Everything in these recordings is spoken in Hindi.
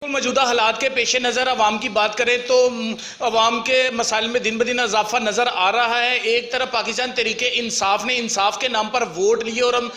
मौजूदा हालात के पेश नज़र अवाम की बात करें तो अवाम के मसाइल में दिन ब दिन इजाफा नज़र आ रहा है। एक तरफ पाकिस्तान तहरीक इंसाफ ने इंसाफ के नाम पर वोट लिए और हम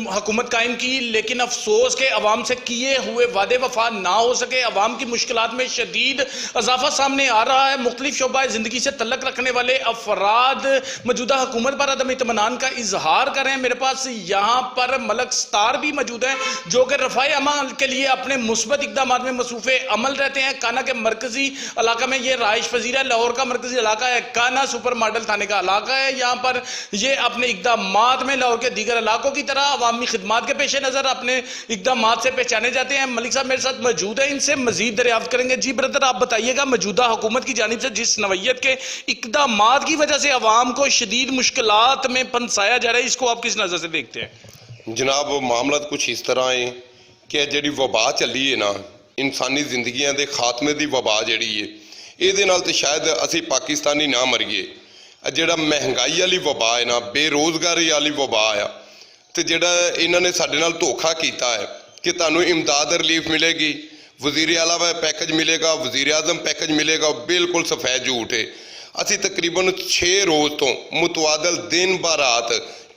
हुकूमत कायम की, लेकिन अफसोस के अवाम से किए हुए वादे वफा ना हो सके। अवाम की मुश्किलात में शदीद इजाफा सामने आ रहा है। मुख्तलिफ शोबा ज़िंदगी से तल्लक रखने वाले अफराद मौजूदा हुकूमत पर अदम इत्मीनान का इजहार करें। मेरे पास यहाँ पर मलक स्टार भी मौजूद है जो कि रफ़ाए अमल के लिए अपने मुस्बत इक़दाम में मसरूफ़े अमल रहते हैं। काना के मरकजी इलाका में ये राइश पजीर है। लाहौर का मरकजी इलाका है काना, सुपर मॉडल थाने का इलाका है। यहाँ पर ये अपने इक़दामात में लाहौर के दीगर इलाकों की तरह अवामी खिदमात के पेश नज़र अपने इक़दामात से पहचाने जाते हैं। मलिक साहब मेरे साथ मौजूद है, इनसे मजीद दरियाफ्त करेंगे। जी ब्रदर, आप बताइएगा मौजूदा हुकूमत की जानिब से जिस नवैयत के इक़दामात की वजह से अवाम को शदीद मुश्किलात में फंसाया जा रहा है, इसको आप किस नज़र से देखते हैं? जनाब, मामला कुछ इस तरह है कि जी वबा चली है ना, इंसानी जिंदगियां के खात्मे की वबा जी है, ये तो शायद असी पाकिस्तानी ना मरीए। जोड़ा महंगाई वाली वबा है ना, बेरोज़गारी वाली वबा आ, तो जोड़ा इन्होंने साडे नाल धोखा किया है कि तुहानूं इमदाद रिलीफ मिलेगी, वजीर आला पैकेज मिलेगा, वजीर आजम पैकेज मिलेगा, बिल्कुल सफेद झूठ है। असी तकरीबन 6 रोज़ तो मुतवादल दिन ब रात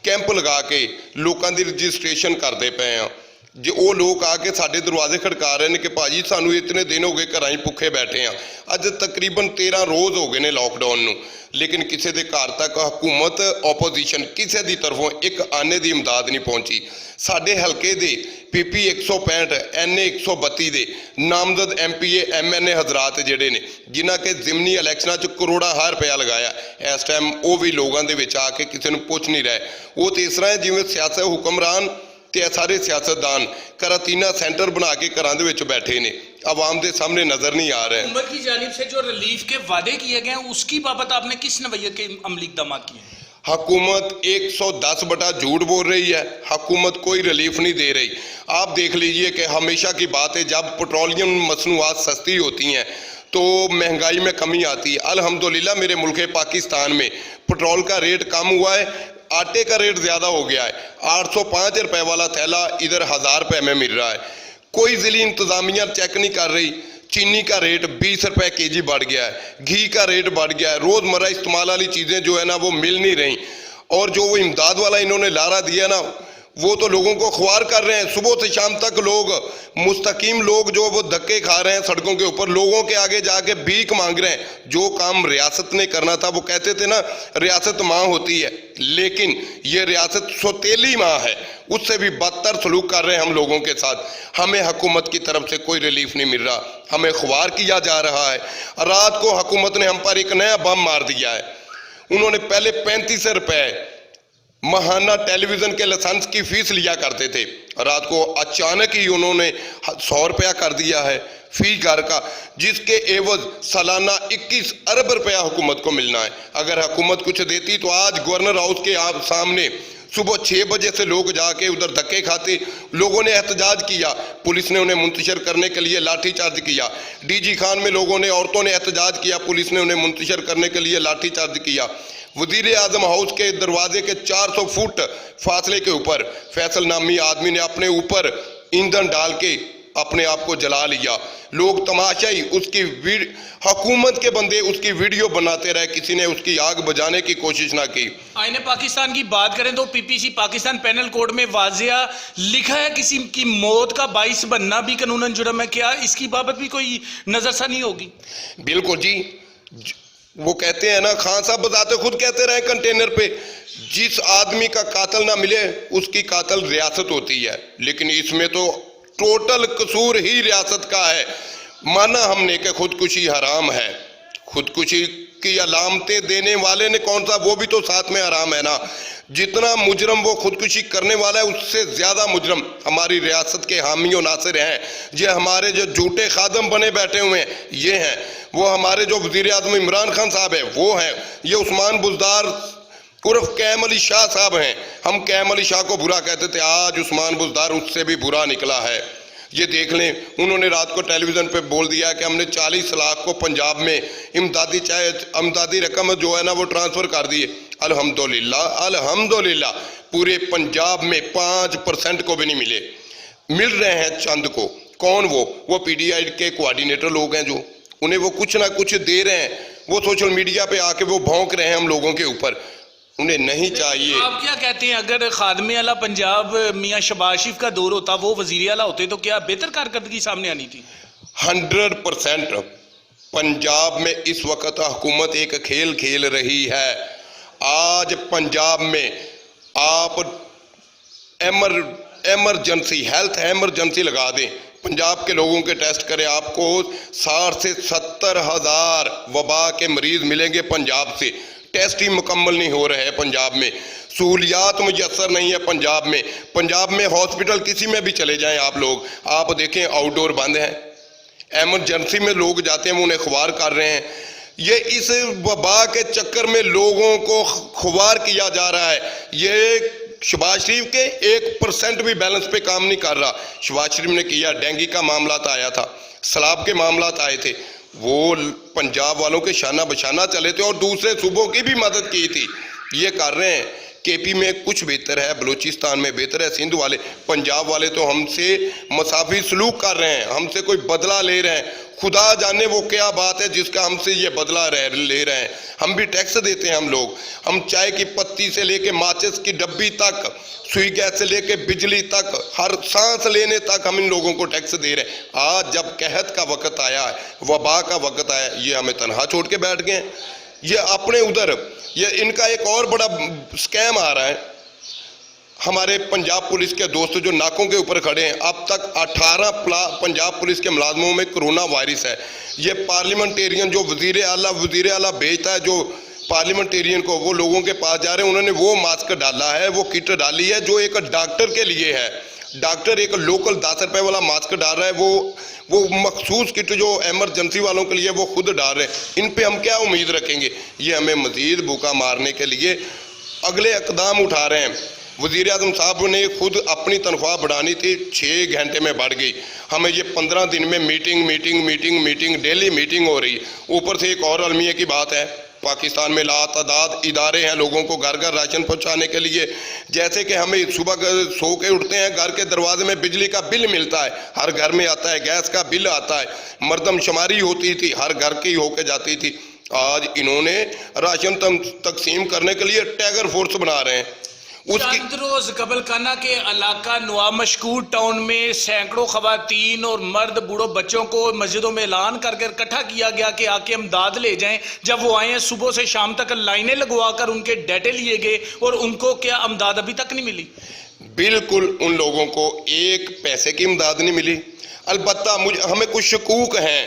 कैंप लगा के लोगों की रजिस्ट्रेशन करते पे हैं। जो वो लोग आके साढ़े दरवाजे खड़का रहे हैं कि भाजी सानू इतने दिन हो गए घर ही भुखे बैठे हैं। अज तकरीबन 13 रोज़ हो गए ने लॉकडाउन में, लेकिन किसी के घर तक हुकूमत ओपोजिशन किसी की तरफों एक आने की इमदाद नहीं पहुंची। साढ़े हल्के दे PP 165 NA 132 के नामजद MPA MNA हजरात जोड़े ने, जिन्हों के जिमनी इलैक्शनों करोड़ा रुपया लगाया, इस टाइम वो भी लोगों के आके किसी को पुछ नहीं रहे। वो तो इस तरह है जिमें सियासत हुक्मरान ते सारे सियासतदान करातीना सेंटर बना के घर बैठे ने, आवाम के सामने नजर नहीं आ रहे। हुकूमत की जानिब से जो रिलीफ के वादे किए गए हैं उसकी बाबत आपने किस नवैयत के अमली इक़दाम किए हैं? हुकूमत 110 बटा झूठ बोल रही है, हुकूमत कोई रिलीफ नहीं दे रही। आप देख लीजिए कि हमेशा की बात है, जब पेट्रोलियम मसनूआत सस्ती होती हैं तो महंगाई में कमी आती है। अल्हम्दुलिल्लाह मेरे मुल्क पाकिस्तान में पेट्रोल का रेट कम हुआ है, आटे का रेट ज़्यादा हो गया है। 805 रुपए वाला थैला इधर 1000 रुपए में मिल रहा है। कोई ज़िली इंतज़ामिया चेक नहीं कर रही। चीनी का रेट 20 रुपए kg बढ़ गया है, घी का रेट बढ़ गया है, रोज़मर्रा इस्तेमाल वाली चीज़ें जो है ना वो मिल नहीं रही। और जो वो इमदाद वाला इन्होंने लारा दिया ना, वो तो लोगों को ख्वार कर रहे हैं। सुबह से शाम तक लोग मुस्तकीम लोग जो वो धक्के खा रहे हैं सड़कों के ऊपर, लोगों के आगे जाके भीख मांग रहे हैं। जो काम रियासत ने करना था, वो कहते थे ना रियासत माँ होती है, लेकिन ये रियासत सौतेली माँ है, उससे भी बदतर सलूक कर रहे हैं हम लोगों के साथ। हमें हुकूमत की तरफ से कोई रिलीफ नहीं मिल रहा, हमें ख्वार किया जा रहा है। रात को हुकूमत ने हम पर एक नया बम मार दिया है। उन्होंने पहले 35 रुपए महाना टेलीविजन के लाइसेंस की फीस लिया करते थे, रात को अचानक ही उन्होंने 100 रुपया कर दिया है फी घर का, जिसके एवज सालाना 21 अरब रुपया हुकूमत को मिलना है। अगर हुकूमत कुछ देती तो आज गवर्नर हाउस के आप सामने सुबह 6 बजे से लोग जाके उधर धक्के खाते। लोगों ने एहतजाज किया, पुलिस ने उन्हें मुंतशिर करने के लिए लाठीचार्ज किया। DG खान में लोगों ने, औरतों ने एहतजाज किया, पुलिस ने उन्हें मुंतशिर करने के लिए लाठीचार्ज किया। वजीर आजम हाउस के दरवाजे के 400 फुट फासले के ऊपर फैसल नामी आदमी ने अपने ऊपर ईंधन डाल के अपने आप को जला लिया। लोग तमाशाई उसकी हुकूमत के बंदे उसकी वीडियो बनाते रहे, किसी ने उसकी आग बुझाने की कोशिश ना की। आईने पाकिस्तान की बात करें तो PPC पाकिस्तान पैनल कोड में वाजिया लिखा है किसी की मौत का बाइस बनना भी कानूनन जुर्म है। क्या इसकी बाबत भी कोई नजरसानी होगी? बिल्कुल जी, वो कहते हैं ना, खान साहब बताते खुद कहते रहे कंटेनर पे, जिस आदमी का कातल ना मिले उसकी कातल रियासत होती है। लेकिन इसमें तो टोटल कसूर ही रियासत का है। माना हमने कि खुदकुशी हराम है, खुदकुशी की अलामतें देने वाले ने कौन सा, वो भी तो साथ में हराम है ना। जितना मुजरम वो खुदकुशी करने वाला है, उससे ज़्यादा मुजरम हमारी रियासत के हामी और नासिर हैं। ये हमारे जो झूठे खादम बने बैठे हुए हैं ये हैं, वो हमारे जो वज़ीर आज़म इमरान खान साहब हैं वो हैं, ये उस्मान बुज़दार उर्फ कैम अली शाह साहब हैं। हम कैम अली शाह को बुरा कहते थे, आज उस्मान बुज़दार उससे भी बुरा निकला है। ये देख लें, उन्होंने रात को टेलीविज़न पे बोल दिया कि हमने 40 लाख को पंजाब में इमदादी रकम जो है ना वो ट्रांसफ़र कर दी है। अल्हम्दुलिल्लाह अल्हम्दुलिल्लाह पूरे पंजाब में 5% को भी नहीं मिले, मिल रहे हैं चंद को। कौन वो पीटीआई के कोऑर्डिनेटर लोग हैं, जो उन्हें वो कुछ ना कुछ दे रहे हैं, वो सोशल मीडिया पे आके वो भौंक रहे हैं हम लोगों के ऊपर। उन्हें नहीं चाहिए। आप क्या कहते हैं, अगर खादमे आला पंजाब मियां शहबाज शरीफ का दौर होता, वो वजीर आला होते, तो क्या बेहतर कारकर्दगी सामने आनी थी? 100% पंजाब में इस वक्त हुकूमत एक खेल खेल रही है। आज पंजाब में आप एमरजेंसी, हेल्थ एमरजेंसी लगा दें, पंजाब के लोगों के टेस्ट करें, आपको 60 से 70 हज़ार वबा के मरीज मिलेंगे पंजाब से। टेस्ट ही मुकम्मल नहीं हो रहे हैं पंजाब में, सहूलियात मुयसर नहीं है पंजाब में। पंजाब में हॉस्पिटल किसी में भी चले जाएं आप लोग, आप देखें आउटडोर बंद हैं। एमरजेंसी में लोग जाते हैं, वो उन्हें खुवार कर रहे हैं। ये इस वबा के चक्कर में लोगों को खुवार किया जा रहा है। ये शहबाज शरीफ के 1% भी बैलेंस पे काम नहीं कर रहा। शहबाज शरीफ ने किया, डेंगू का मामला आया था, सैलाब के मामला आए थे, वो पंजाब वालों के शाना बशाना चले थे और दूसरे सूबों की भी मदद की थी। ये कर रहे हैं। केपी में कुछ बेहतर है, बलूचिस्तान में बेहतर है, सिंध वाले, पंजाब वाले तो हमसे मसाफी सलूक कर रहे हैं, हमसे कोई बदला ले रहे हैं। खुदा जाने वो क्या बात है जिसका हमसे ये बदला ले रहे हैं। हम भी टैक्स देते हैं, हम चाय की पत्ती से लेके माचिस की डब्बी तक, सुई गैस से लेके बिजली तक, हर सांस लेने तक हम इन लोगों को टैक्स दे रहे हैं। आज जब कहत का वक्त आया है, वबा का वक्त आया, ये हमें तनहा छोड़ के बैठ गए। ये अपने उधर, ये इनका एक और बड़ा स्कैम आ रहा है। हमारे पंजाब पुलिस के दोस्त जो नाकों के ऊपर खड़े हैं, अब तक 18 पंजाब पुलिस के मुलाजमों में कोरोना वायरस है। ये पार्लियामेंटेरियन जो वजीर आला भेजता है, जो पार्लियामेंटेरियन को, वो लोगों के पास जा रहे हैं, उन्होंने वो मास्क डाला है, वो किट डाली है जो एक डॉक्टर के लिए है। डॉक्टर एक लोकल 10 रुपए वाला मास्क डाल रहा है, वो मखसूस किट जो एमरजेंसी वालों के लिए वो खुद डाल रहे हैं। इन पे हम क्या उम्मीद रखेंगे? ये हमें मजीद भूखा मारने के लिए अगले इकदाम उठा रहे हैं। वज़ीर आज़म साहब ने खुद अपनी तनख्वाह बढ़ानी थी, 6 घंटे में बढ़ गई। हमें ये 15 दिन में मीटिंग डेली मीटिंग हो रही। ऊपर से एक और अलमिया की बात है, पाकिस्तान में लातादाद इदारे हैं लोगों को घर घर राशन पहुंचाने के लिए। जैसे कि हमें सुबह सो के उठते हैं, घर के दरवाजे में बिजली का बिल मिलता है, हर घर में आता है, गैस का बिल आता है, मरदमशुमारी होती थी, हर घर की होके जाती थी। आज इन्होंने राशन तकसीम करने के लिए टैगर फोर्स बना रहे हैं। चंद रोज कबल काना के इलाका नवाब मशकूर टाउन में सैकड़ों खवातीन और मर्द बूढ़ों बच्चों को मस्जिदों में ऐलान करके इकट्ठा किया गया कि आके इमदाद ले जाएं। जब वो आए हैं, सुबह से शाम तक लाइनें लगवाकर उनके डेटे लिए गए और उनको क्या इमदाद अभी तक नहीं मिली। बिल्कुल उन लोगों को एक पैसे की इमदाद नहीं मिली। अलबत्ता हमें कुछ शकूक हैं,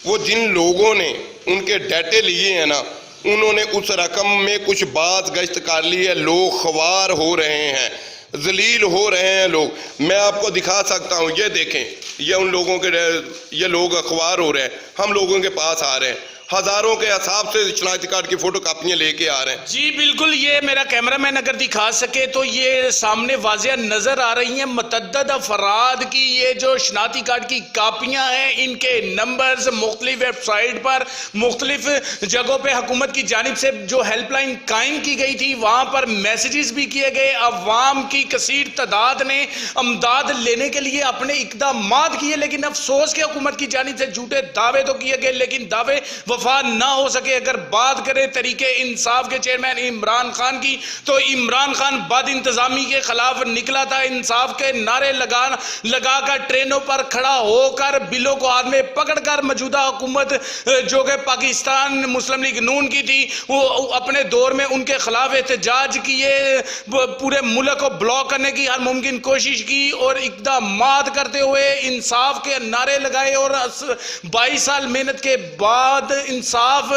वो जिन लोगों ने उनके डेटे लिए हैं ना, उन्होंने उस रकम में कुछ बात गश्त कर ली है। लोग ख्वार हो रहे हैं, जलील हो रहे हैं लोग। मैं आपको दिखा सकता हूँ, ये देखें, ये उन लोगों के, ये लोग अखबार हो रहे हैं, हम लोगों के पास आ रहे हैं, हजारों के हिसाब से शनाख्ती कार्ड की फोटो कापियां लेके आ रहे हैं। जी बिल्कुल, ये मेरा कैमरामैन अगर दिखा सके तो ये सामने वाज़िया नजर आ रही हैं मुतअद्दद अफराद की ये जो शनाख्ती कार्ड की कापियां हैं, इनके नंबर्स मुख्तलिफ वेबसाइट पर, मुख्तलिफ जगहों पे हुकूमत की जानिब से जो हेल्पलाइन कायम की गई थी, वहां पर मैसेजेस भी किए गए। अवाम की कसीर तादाद ने अमदाद लेने के लिए अपने इकदामात किए, लेकिन अफसोस के हुकूमत की जानिब से झूठे दावे तो किए गए, लेकिन दावे वफा ना हो सके। अगर बात करें तरीके इंसाफ के चेयरमैन इमरान खान की, तो इमरान खान बद इंतजामी के खिलाफ निकला था, इंसाफ के नारे लगाकर ट्रेनों पर खड़ा होकर बिलों को हाथ में पकड़कर मौजूदा हुकूमत जो कि पाकिस्तान मुस्लिम लीग नून की थी, वो अपने दौर में उनके खिलाफ एहतजाज किए, पूरे मुल्क को ब्लॉक करने की हर मुमकिन कोशिश की और इकदामात करते हुए इंसाफ के नारे लगाए। और 22 साल मेहनत के बाद इंसाफ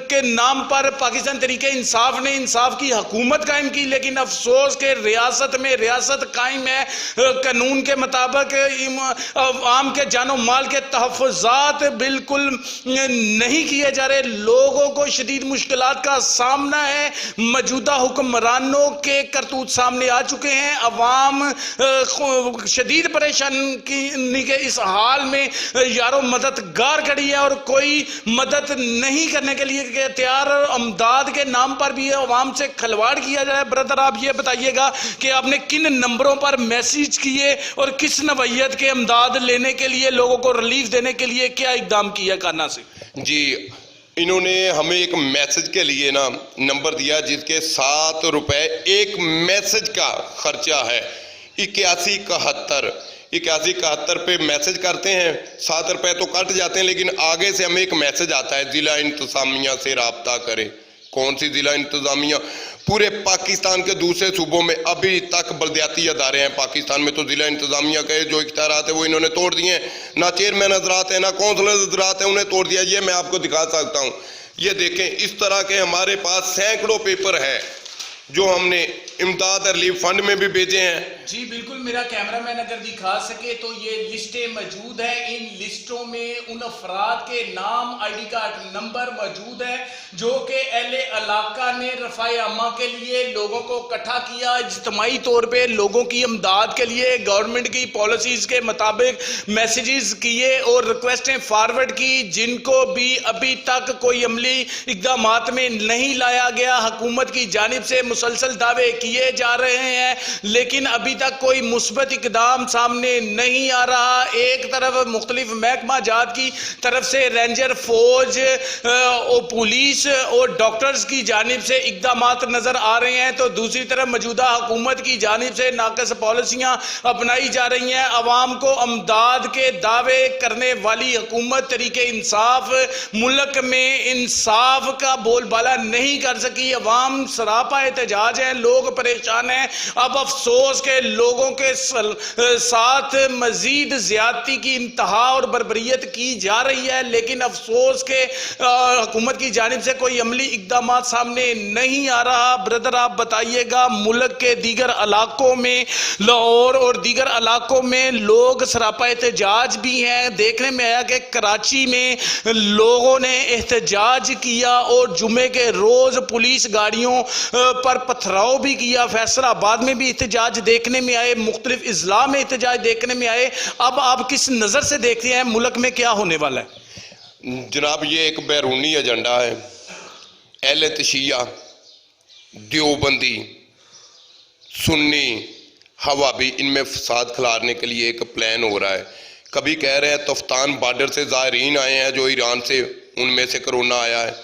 के नाम पर पाकिस्तान तरीके इंसाफ ने इंसाफ की हुकूमत कायम की, लेकिन अफसोस के रियासत में रियासत कायम है कानून के मुताबिक, आम के जानो माल के तहफ़्फ़ुज़ात बिल्कुल नहीं किए जा रहे। लोगों को शदीद मुश्किलात का सामना है। मौजूदा हुक्मरानों के करतूत सामने आ चुके हैं। अवाम शदीद परेशानी के इस हाल में यारों मददगार खड़ी है और कोई मदद नहीं करने के लिए तैयार और अमदाद के नाम पर भी अवाम से खिलवाड़ किया जाए। ब्रदर, आप ये बताइएगा कि आपने किन नंबरों पर मैसेज किए और किस नवैयत के अमदाद लेने के लिए, लोगों को रिलीफ देने के लिए क्या इकदाम किया काना से? जी, इन्होंने हमें एक मैसेज के लिए ना नंबर दिया जिसके 7 रुपए एक मैसेज का खर्चा है। 8171 पे मैसेज करते हैं, 7 रुपए तो कट जाते हैं, लेकिन आगे से हमें एक मैसेज आता है, जिला इंतजामिया से राब्ता करें। कौन सी जिला इंतजामिया? पूरे पाकिस्तान के दूसरे सूबों में अभी तक बलदियाती अदारे हैं। पाकिस्तान में तो जिला इंतजामिया के जो इख्तियारात है वो इन्होंने तोड़ दिए हैं। ना चेयरमैन हजरात हैं, ना कौंसलर हजरात हैं, उन्हें तोड़ दिया। ये मैं आपको दिखा सकता हूँ, ये देखें, इस तरह के हमारे पास सैकड़ों पेपर है जो हमने इमदाद रिलीफ फंड में भी भेजे हैं। जी बिल्कुल, मेरा कैमरामैन अगर दिखा सके तो ये लिस्टें मौजूद है। इन लिस्टों में उन अफराद के नाम, ID कार्ड नंबर मौजूद है जो कि अहले इलाका ने रफ़ाए अम्मा के लिए लोगों को इकट्ठा किया, इज्तिमाई तौर पे लोगों की इमदाद के लिए गवर्नमेंट की पॉलिसीज़ के मुताबिक मैसेजेस किए और रिक्वेस्टें फॉरवर्ड की, जिनको भी अभी तक कोई अमली इक़दामात में नहीं लाया गया। हुकूमत की जानिब से मुसलसल दावे किए जा रहे हैं, लेकिन अभी तक कोई मुस्बत इकदाम सामने नहीं आ रहा। एक तरफ मुख्तलिफ महकमा जात की तरफ से रेंजर, फौज और पुलिस और डॉक्टर्स की जानिब से इकदामात नजर आ रहे हैं, तो दूसरी तरफ मौजूदा हुकूमत की जानिब से नाक़िस पॉलिसियां अपनाई जा रही हैं। अवाम को अमदाद के दावे करने वाली हुकूमत तरीके इंसाफ मुल्क में इंसाफ का बोलबाला नहीं कर सकी। अवाम सरापा एहतजाज है, लोग परेशान हैं। अब अफसोस के लोगों के साथ मजीद ज्यादती की इंतहा और बर्बरियत की जा रही है, लेकिन अफसोस के हुकूमत की जानिब से कोई अमली इकदाम सामने नहीं आ रहा। ब्रदर, आप बताइएगा, मुल्क के दीगर इलाकों में, लाहौर और दीगर इलाकों में लोग सरापा एहतजाज भी हैं। देखने में आया कि कराची में लोगों ने एहतजाज किया और जुमे के रोज पुलिस गाड़ियों पर पथराव भी किया। फैसलाबाद में भी एहतजाज देखने में आए, मुख्तलिफ इजला में एहतजाज देखने में आए। अब आप किस नज़र से देखते हैं मुल्क में क्या होने वाला है? जनाब, ये एक बैरूनी एजेंडा है। अहले तशिया, देवबंदी, सुन्नी, हवाबी, इनमें फसाद खिलाने के लिए एक प्लान हो रहा है। कभी कह रहे हैं तफ्तान बॉर्डर से ज़ायरीन आए हैं जो ईरान से, उनमें से कोरोना आया है।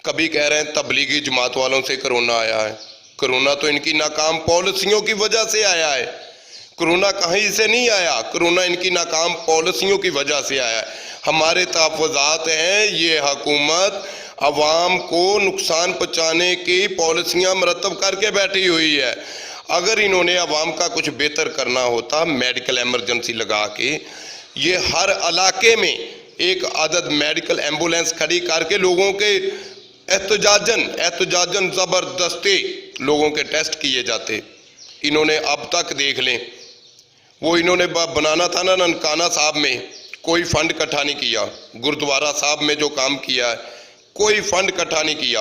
कभी कह रहे हैं तबलीगी जमात वालों से कोरोना आया है। कोरोना तो इनकी नाकाम पॉलिसियों की वजह से आया है। कोरोना कहीं से नहीं आया, कोरोना इनकी नाकाम पॉलिसियों की वजह से आया है। हमारे तहफ़्फ़ुज़ात हैं, ये हुकूमत अवाम को नुकसान पहुँचाने की पॉलिसियाँ मरतब करके बैठी हुई है। अगर इन्होंने अवाम का कुछ बेहतर करना होता, मेडिकल एमरजेंसी लगा के ये हर इलाके में एक आदद मेडिकल एम्बुलेंस खड़ी करके लोगों के एहतजाजन ज़बरदस्ती लोगों के टेस्ट किए जाते। इन्होंने अब तक देख लें, वो इन्होंने बनाना था ना ननकाना साहब में, कोई फंड इकट्ठा नहीं किया। गुरुद्वारा साहब में जो काम किया है, कोई फंड इकट्ठा नहीं किया।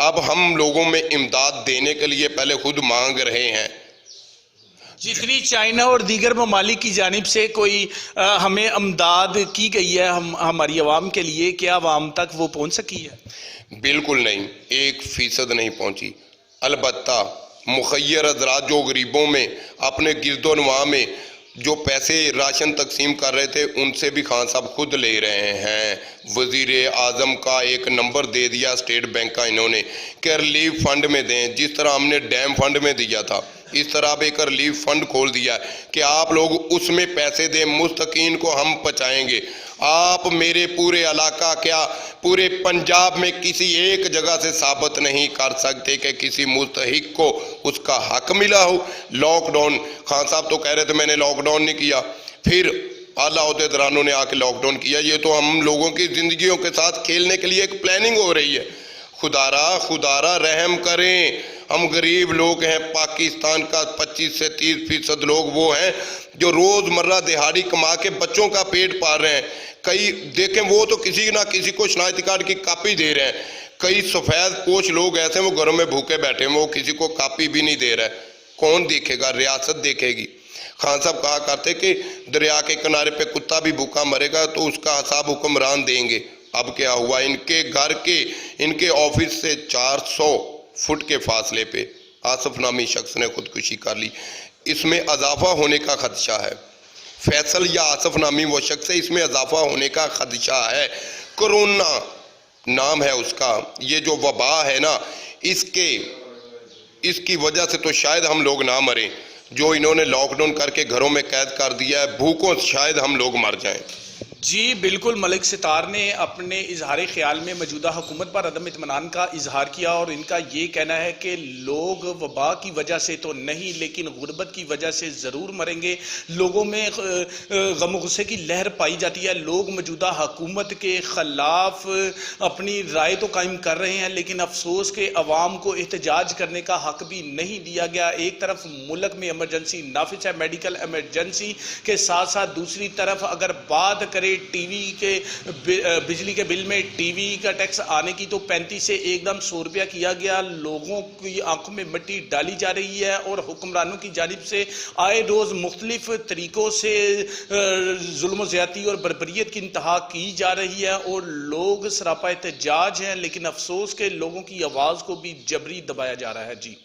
अब हम लोगों में इमदाद देने के लिए पहले खुद मांग रहे हैं। जितनी चाइना और दीगर ममालिक की जानिब से कोई हमें अमदाद की गई है हमारी आवाम के लिए, क्या आवाम तक वो पहुँच सकी है? बिल्कुल नहीं, 1% नहीं पहुँची। अलबत्ता मुखय्यर हज़रात जो गरीबों में अपने गिरदोनवा में जो पैसे राशन तकसीम कर रहे थे, उनसे भी खान साहब खुद ले रहे हैं। वज़ीर आज़म का एक नंबर दे दिया स्टेट बैंक का इन्होंने कि रिलीफ फंड में दें, जिस तरह हमने डैम फंड में दिया था, इस तरह अब एक रिलीफ फंड खोल दिया कि आप लोग उसमें पैसे दें, मुस्तकीन को हम पहुँचाएँगे। आप मेरे पूरे इलाका, क्या पूरे पंजाब में किसी एक जगह से साबित नहीं कर सकते कि किसी मुस्तहिक को उसका हक मिला हो। लॉकडाउन, खान साहब तो कह रहे थे मैंने लॉकडाउन नहीं किया, फिर आला अहदेदारों ने आके लॉकडाउन किया। ये तो हम लोगों की ज़िंदगियों के साथ खेलने के लिए एक प्लानिंग हो रही है। खुदारा रहम करें, हम गरीब लोग हैं। पाकिस्तान का 25 से 30% लोग वो हैं जो रोज़मर्रा दिहाड़ी कमा के बच्चों का पेट पाल रहे हैं। कई देखें, वो तो किसी ना किसी को शनाख्ती कार्ड की कापी दे रहे हैं। कई सफ़ेद पोश लोग ऐसे वो घरों में भूखे बैठे हैं, वो किसी को कापी भी नहीं दे रहा है। कौन देखेगा? रियासत देखेगी। खान साहब कहा करते कि दरिया के किनारे पे कुत्ता भी भूखा मरेगा तो उसका हिसाब हुक्मरान देंगे। अब क्या हुआ, इनके घर के, इनके ऑफिस से 400 फुट के फासले पे आसिफ नामी शख्स ने खुदकुशी कर ली। इसमें इजाफा होने का खदशा है। फैसल या आसिफ नामी वो शख्स है, इसमें इजाफा होने का खदशा है। कोरोना नाम है उसका, ये जो वबा है ना, इसकी वजह से तो शायद हम लोग ना मरें, जो इन्होंने लॉकडाउन करके घरों में कैद कर दिया है, भूखों शायद हम लोग मर जाएं। जी बिल्कुल, मलिक सितार ने अपने इजहार ख्याल में मौजूदा हुकूमत पर अदम इत्मीनान का इजहार किया और इनका ये कहना है कि लोग वबा की वजह से तो नहीं लेकिन गुर्बत की वजह से ज़रूर मरेंगे। लोगों में गम गुस्से की लहर पाई जाती है। लोग मौजूदा हुकूमत के ख़िलाफ़ अपनी राय तो कायम कर रहे हैं लेकिन अफसोस के अवाम को एहतजाज करने का हक भी नहीं दिया गया। एक तरफ मुल्क में एमरजेंसी नाफिज है, मेडिकल एमरजेंसी के साथ साथ दूसरी तरफ अगर बात करें टीवी के बिजली के बिल में टीवी का टैक्स आने की तो 35 से एकदम 100 रुपया किया गया। लोगों की आंखों में मिट्टी डाली जा रही है और हुक्मरानों की जानिब से आए रोज़ मुख्तलिफ तरीक़ों से जुल्म ज़्यादती और बर्बरियत की इंतहा की जा रही है और लोग सरापा एहतजाज हैं, लेकिन अफसोस के लोगों की आवाज़ को भी जबरी दबाया जा रहा है। जी